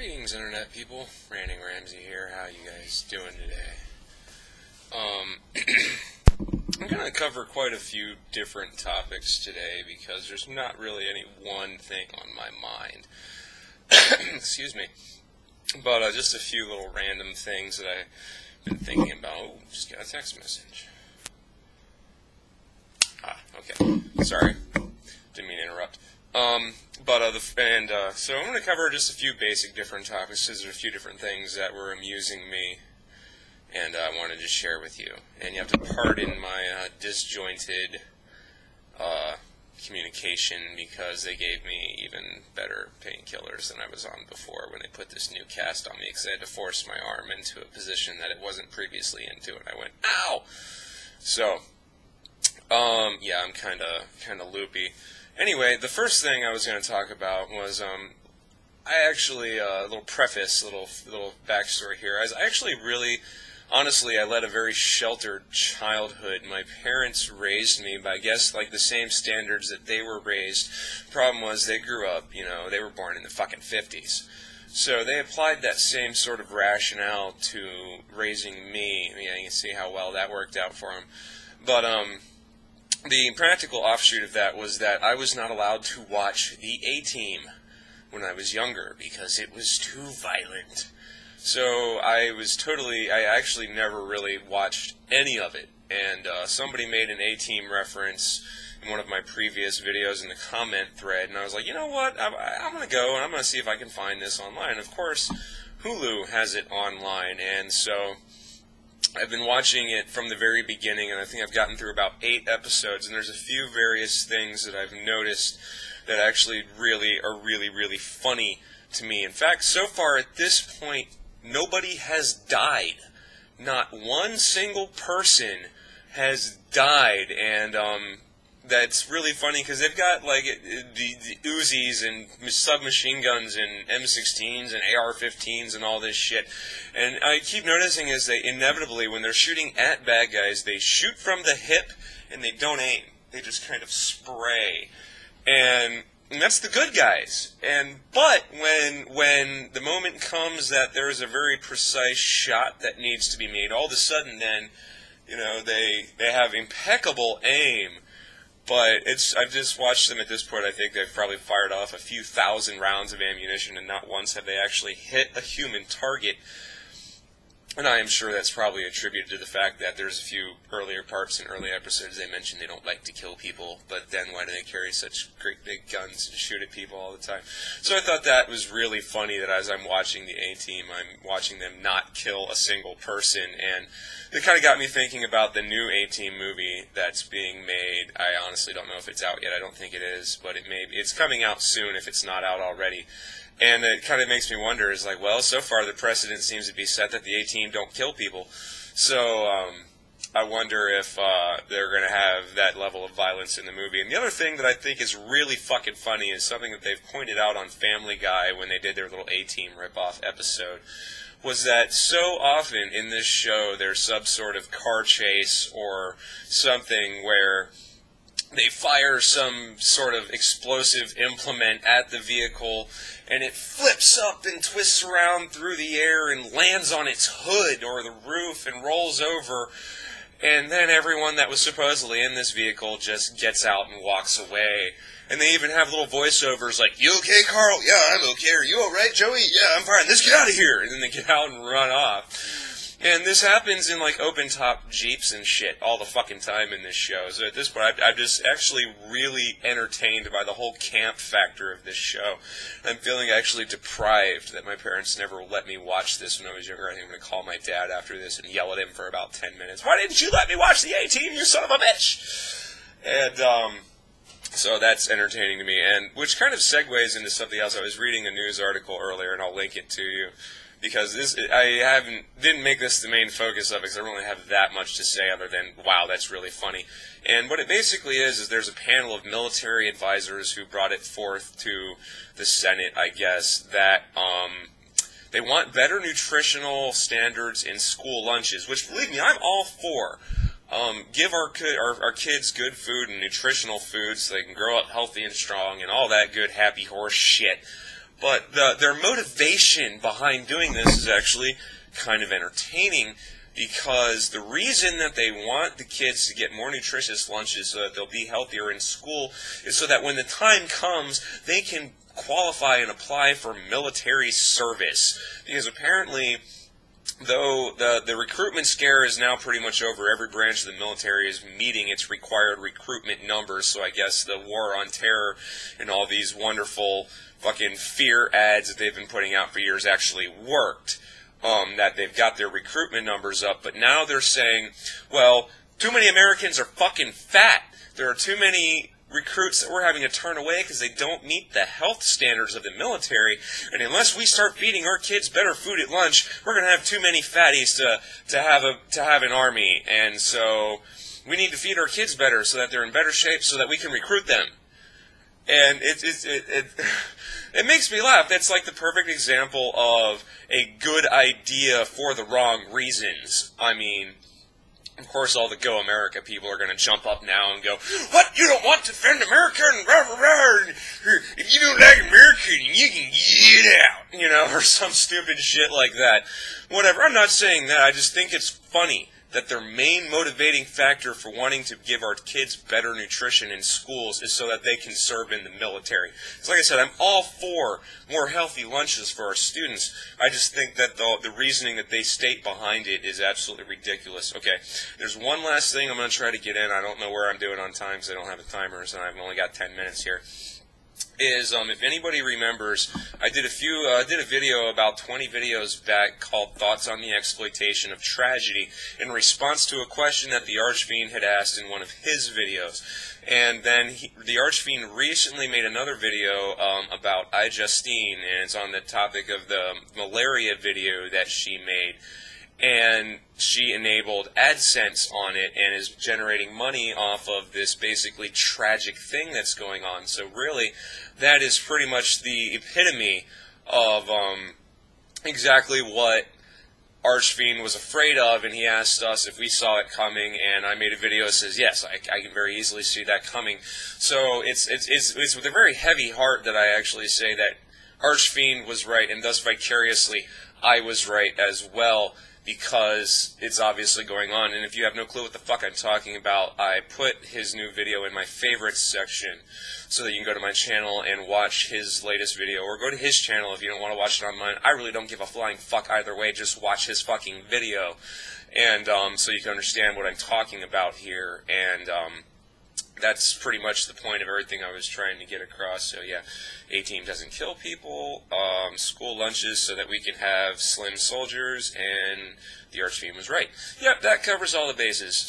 Greetings, Internet people. Ranting Ramsey here. How you guys doing today? I'm going to cover quite a few different topics today because there's not really any one thing on my mind. Excuse me. But just a few little random things that I've been thinking about. Oh, just got a text message. Okay. Sorry. Didn't mean to interrupt. So I'm going to cover just a few basic different topics because there's a few different things that were amusing me and I wanted to share with you. And you have to pardon my disjointed communication because they gave me even better painkillers than I was on before when they put this new cast on me because I had to force my arm into a position that it wasn't previously into, and I went, ow! So, yeah, I'm kind of loopy. Anyway, the first thing I was going to talk about was, I actually, a little preface, little backstory here. I actually really, honestly, I led a very sheltered childhood. My parents raised me by, I guess, like the same standards that they were raised. Problem was, they grew up, they were born in the fucking 50s. So they applied that same sort of rationale to raising me. Yeah, you can see how well that worked out for them. But, the practical offshoot of that was that I was not allowed to watch the A-Team when I was younger because it was too violent. So I actually never really watched any of it. And somebody made an A-Team reference in one of my previous videos in the comment thread, and I was like, you know what, I'm going to go and I'm going to see if I can find this online. Of course, Hulu has it online, and so I've been watching it from the very beginning, and I think I've gotten through about 8 episodes, and there's a few various things that I've noticed that actually are really funny to me. In fact, so far at this point, nobody has died. Not one single person has died, and that's really funny because they've got like the Uzis and submachine guns and M16s and AR-15s and all this shit. And I keep noticing is they inevitably, when they're shooting at bad guys, they shoot from the hip and they don't aim. They just kind of spray. And that's the good guys. But when the moment comes that there is a very precise shot that needs to be made, all of a sudden then, they have impeccable aim. But I've just watched them at this point. I think they've probably fired off a few thousand rounds of ammunition, and not once have they actually hit a human target. And I am sure that's probably attributed to the fact that there's a few earlier parts in early episodes they mentioned they don't like to kill people, but then why do they carry such great big guns and shoot at people all the time? So I thought that was really funny that as I'm watching the A-Team, I'm watching them not kill a single person, and it kind of got me thinking about the new A-Team movie that's being made. I honestly don't know if it's out yet. I don't think it is, but it's coming out soon if it's not out already. And it kind of makes me wonder, is like, well, so far the precedent seems to be set that the A-Team don't kill people. So I wonder if they're going to have that level of violence in the movie. And the other thing that I think is really fucking funny is something that they've pointed out on Family Guy when they did their little A-Team ripoff episode, was that so often in this show there's some sort of car chase or something where they fire some sort of explosive implement at the vehicle, and it flips up and twists around through the air and lands on its hood or the roof and rolls over, and then everyone that was supposedly in this vehicle just gets out and walks away. And they even have little voiceovers like, "You okay, Carl? Yeah, I'm okay. Are you alright, Joey? Yeah, I'm fine. Let's get out of here." And then they get out and run off. And this happens in, like, open-top Jeeps and shit all the fucking time in this show. So at this point, I'm just actually really entertained by the whole camp factor of this show. I'm feeling actually deprived that my parents never let me watch this when I was younger. I think I'm going to call my dad after this and yell at him for about 10 minutes. "Why didn't you let me watch the A-Team, you son of a bitch?" And, so that's entertaining to me, and which kind of segues into something else. I was reading a news article earlier, and I'll link it to you. Because didn't make this the main focus of it, because I don't really have that much to say other than, wow, that's really funny. And what it basically is there's a panel of military advisors who brought it forth to the Senate, I guess, that they want better nutritional standards in school lunches, which, believe me, I'm all for. Give our kids good food and nutritional food so they can grow up healthy and strong and all that good happy horse shit. But their motivation behind doing this is actually kind of entertaining, because the reason that they want the kids to get more nutritious lunches so that they'll be healthier in school is so that when the time comes, they can qualify and apply for military service. Because apparently, though the recruitment scare is now pretty much over, every branch of the military is meeting its required recruitment numbers, so I guess the war on terror and all these wonderful fucking fear ads that they've been putting out for years actually worked. That they've got their recruitment numbers up, but now they're saying, well, too many Americans are fucking fat. There are too many recruits that we're having to turn away because they don't meet the health standards of the military, and unless we start feeding our kids better food at lunch, we're going to have too many fatties to have an army, and so we need to feed our kids better so that they're in better shape so that we can recruit them. And it makes me laugh. That's like the perfect example of a good idea for the wrong reasons. I mean, of course, all the Go America people are going to jump up now and go, "What? You don't want to defend America? And rah, rah, rah. If you don't like America, you can get out," you know, or some stupid shit like that. Whatever. I'm not saying that. I just think it's funny that their main motivating factor for wanting to give our kids better nutrition in schools is so that they can serve in the military. Because like I said, I'm all for more healthy lunches for our students. I just think that the reasoning that they state behind it is absolutely ridiculous. Okay, there's one last thing I'm going to try to get in. I don't know where I'm doing on time because I don't have the timers, and I've only got 10 minutes here. If anybody remembers, I did a video about 20 videos back called Thoughts on the Exploitation of Tragedy in response to a question that TheArchfiend had asked in one of his videos. And then TheArchfiend recently made another video about iJustine, and it's on the topic of the malaria video that she made. And she enabled AdSense on it and is generating money off of this basically tragic thing that's going on. So really, that is pretty much the epitome of exactly what Archfiend was afraid of, and he asked us if we saw it coming, and I made a video that says, yes, I can very easily see that coming. So it's with a very heavy heart that I actually say that Archfiend was right, and thus vicariously I was right as well, because it's obviously going on. And if you have no clue what the fuck I'm talking about, I put his new video in my favorites section so that you can go to my channel and watch his latest video, or go to his channel if you don't want to watch it on mine. I really don't give a flying fuck either way, just watch his fucking video, and so you can understand what I'm talking about here. And that's pretty much the point of everything I was trying to get across. So yeah, A-Team doesn't kill people, school lunches so that we can have slim soldiers, and TheArchfiend was right. Yep, that covers all the bases.